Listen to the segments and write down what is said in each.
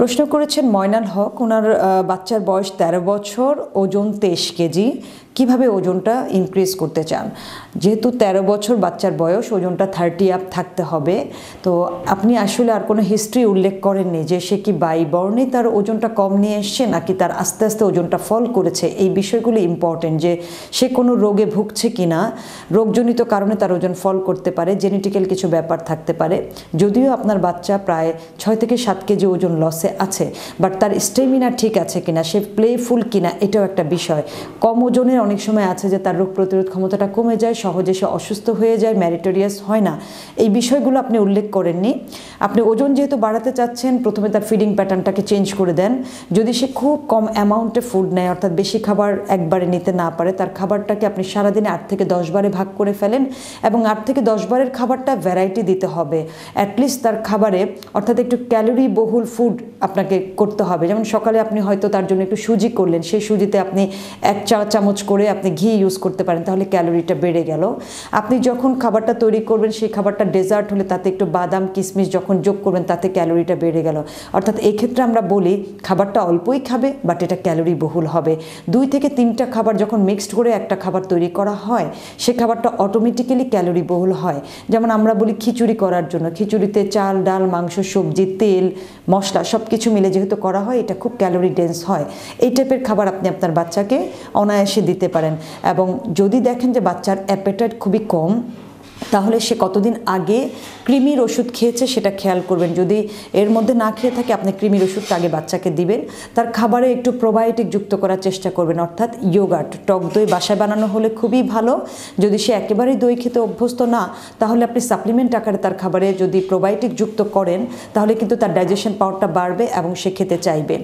প্রশ্ন করেছেন ময়নাল হক। ওনার বাচ্চার বয়স 13 বছর, ওজন 23 কেজি। কিভাবে ওজনটা ইনক্রিজ করতে চান? যেহেতু 13 বছর বাচ্চার বয়স, ওজনটা 30 আপ থাকতে হবে। তো আপনি আসলে আর কোনো হিস্ট্রি উল্লেখ করেননি যে সে কি বাই-বর্ণে তার ওজনটা কম নিয়ে এসছে নাকি তার আস্তে আস্তে ওজনটা ফল করেছে। এই বিষয়গুলো ইম্পর্টেন্ট, যে সে কোনো রোগে ভুগছে কিনা, রোগজনিত কারণে তার ওজন ফল করতে পারে, জেনেটিক্যাল কিছু ব্যাপার থাকতে পারে। যদিও আপনার বাচ্চা প্রায় 6 থেকে 7 কেজি ওজন লসে আছে, বাট তার স্টেমিনা ঠিক আছে কিনা, সে প্লেফুল কিনা, এটাও একটা বিষয়। কম ওজনের অনেক সময় আছে যে তার রোগ প্রতিরোধ ক্ষমতাটা কমে যায়, সহজে সে অসুস্থ হয়ে যায়, ম্যারিটোরিয়াস হয় না। এই বিষয়গুলো আপনি উল্লেখ করেননি। আপনি ওজন যেহেতু বাড়াতে চাচ্ছেন, প্রথমে তার ফিডিং প্যাটার্নটাকে চেঞ্জ করে দেন। যদি সে খুব কম অ্যামাউন্টে ফুড নেয়, অর্থাৎ বেশি খাবার একবারে নিতে না পারে, তার খাবারটাকে আপনি সারাদিনে 8 থেকে 10 বারে ভাগ করে ফেলেন এবং 8 থেকে 10 বারের খাবারটা ভ্যারাইটি দিতে হবে। অ্যাটলিস্ট তার খাবারে, অর্থাৎ একটু ক্যালোরি বহুল ফুড আপনাকে করতে হবে। যেমন সকালে আপনি হয়তো তার জন্য একটু সুজি করলেন, সেই সুজিতে আপনি 1 চা চামচ করে আপনি ঘি ইউজ করতে পারেন, তাহলে ক্যালোরিটা বেড়ে গেল। আপনি যখন খাবারটা তৈরি করবেন, সেই খাবারটা ডেজার্ট হলে তাতে একটু বাদাম কিশমিশ যখন যোগ করবেন, তাতে ক্যালোরিটা বেড়ে গেল। অর্থাৎ এই ক্ষেত্রে আমরা বলি খাবারটা অল্পই খাবে, বাট এটা ক্যালোরি বহুল হবে। 2 থেকে 3টা খাবার যখন মিক্সড করে একটা খাবার তৈরি করা হয়, সে খাবারটা অটোমেটিক্যালি ক্যালোরি বহুল হয়। যেমন আমরা বলি খিচুড়ি করার জন্য, খিচুড়িতে চাল ডাল মাংস সবজি তেল মশলা সব কিছু মিলে যেহেতু করা হয়, এটা খুব ক্যালোরি ডেন্স হয়। এই টাইপের খাবার আপনি আপনার বাচ্চাকে অনায়াসে দিতে পারেন। এবং যদি দেখেন যে বাচ্চার অ্যাপেটাইট খুবই কম, তাহলে সে কতদিন আগে কৃমির ওষুধ খেয়েছে সেটা খেয়াল করবেন। যদি এর মধ্যে না খেয়ে থাকে, আপনি কৃমির ওষুধটা আগে বাচ্চাকে দিবেন। তার খাবারে একটু প্রোবায়োটিক যুক্ত করার চেষ্টা করবেন, অর্থাৎ ইয়োগার্ট, টক দই বাসায় বানানো হলে খুবই ভালো। যদি সে একেবারেই দই খেতে অভ্যস্ত না, তাহলে আপনি সাপ্লিমেন্ট আকারে তার খাবারে যদি প্রোবায়োটিক যুক্ত করেন, তাহলে কিন্তু তার ডাইজেশন পাওয়ারটা বাড়বে এবং সে খেতে চাইবে।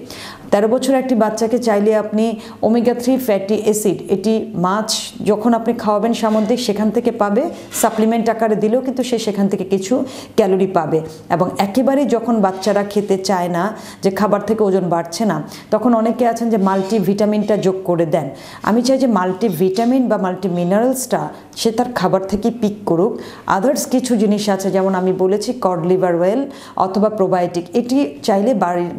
13 বছর একটি বাচ্চাকে চাইলে আপনি ওমেগা 3 ফ্যাটি অ্যাসিড, এটি মাছ যখন আপনি খাওয়াবেন সামুদ্রিক, সেখান থেকে পাবে। সাপ্লিমেন্ট আকারে দিলেও কিন্তু সে সেখান থেকে কিছু ক্যালোরি পাবে। এবং একেবারেই যখন বাচ্চারা খেতে চায় না, যে খাবার থেকে ওজন বাড়ছে না, তখন অনেকে আছেন যে মাল্টিভিটামিনটা যোগ করে দেন। আমি চাই যে মাল্টিভিটামিন বা মাল্টি মিনারেলসটা সে তার খাবার থেকে পিক করুক। আদার্স কিছু জিনিস আছে, যেমন আমি বলেছি কড লিভার ওয়েল অথবা প্রোবায়োটিক, এটি চাইলে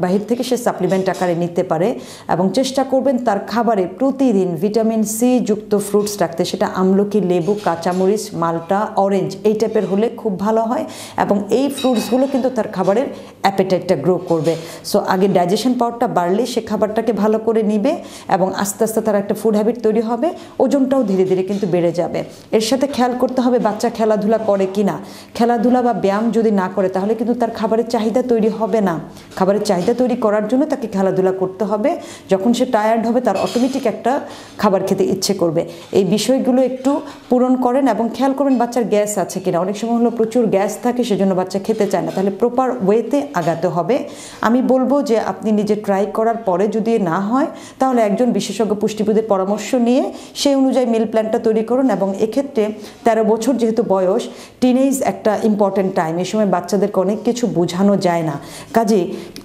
বাহির থেকে সে সাপ্লিমেন্ট আকারে নিতে পারে। এবং চেষ্টা করবেন তার খাবারে প্রতিদিন ভিটামিন সি যুক্ত ফ্রুটস রাখতে, সেটা আমলকি, লেবু, কাঁচামরিচ, মাল্টা, অরেঞ্জ, এই টাইপের হলে খুব ভালো হয়। এবং এই ফ্রুটসগুলো কিন্তু তার খাবারের অ্যাপেটাইটটা গ্রো করবে। সো আগে ডাইজেশন পাওয়ারটা বাড়লে সে খাবারটাকে ভালো করে নিবে এবং আস্তে আস্তে তার একটা ফুড হ্যাবিট তৈরি হবে, ওজনটাও ধীরে ধীরে কিন্তু বেড়ে যাবে। এর সাথে খেয়াল করতে হবে বাচ্চা খেলাধুলা করে কিনা। খেলাধুলা বা ব্যায়াম যদি না করে, তাহলে কিন্তু তার খাবারের চাহিদা তৈরি হবে না। খাবারের চাহিদা তৈরি করার জন্য তাকে খেলাধুলা করতে হবে। যখন সে টায়ার্ড হবে, তার অটোমেটিক একটা খাবার খেতে ইচ্ছে করবে। এই বিষয়গুলো একটু পূরণ করেন এবং খেয়াল করবেন বাচ্চার গ্যাস আছে কিনা। অনেক সময় হলো প্রচুর গ্যাস থাকে, সেজন্য বাচ্চা খেতে চায় না, তাহলে প্রপার ওয়েতে আগাতে হবে। আমি বলবো যে আপনি নিজে ট্রাই করার পরে যদি না হয়, তাহলে একজন বিশেষজ্ঞ পুষ্টিবিদের পরামর্শ নিয়ে সেই অনুযায়ী মিল প্ল্যানটা তৈরি করুন। এবং এক্ষেত্রে 13 বছর যেহেতু বয়স, টিনেজ একটা ইম্পর্টেন্ট টাইম, এই সময় বাচ্চাদেরকে অনেক কিছু বোঝানো যায় না। কাজে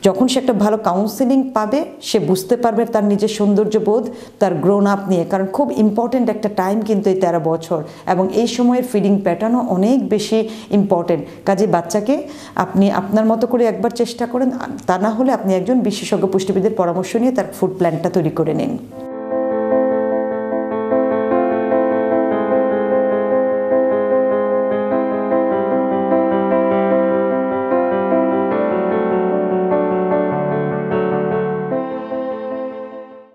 যখন সে একটা ভালো কাউন্সেলিং পাবে, সে বুঝতে পারবে তার নিজের সৌন্দর্যবোধ, তার গ্রোন আপ নিয়ে। কারণ খুব ইম্পর্টেন্ট একটা টাইম কিন্তু এই 13 বছর, এবং এই সময়ের ফিডিং প্যাটার্নও অনেক বেশি ইম্পর্টেন্ট। কাজে বাচ্চাকে আপনি আপনার মতো করে একবার চেষ্টা করেন, তা না হলে আপনি একজন বিশেষজ্ঞ পুষ্টিবিদের পরামর্শ নিয়ে তার ফুড প্ল্যানটা তৈরি করে নিন।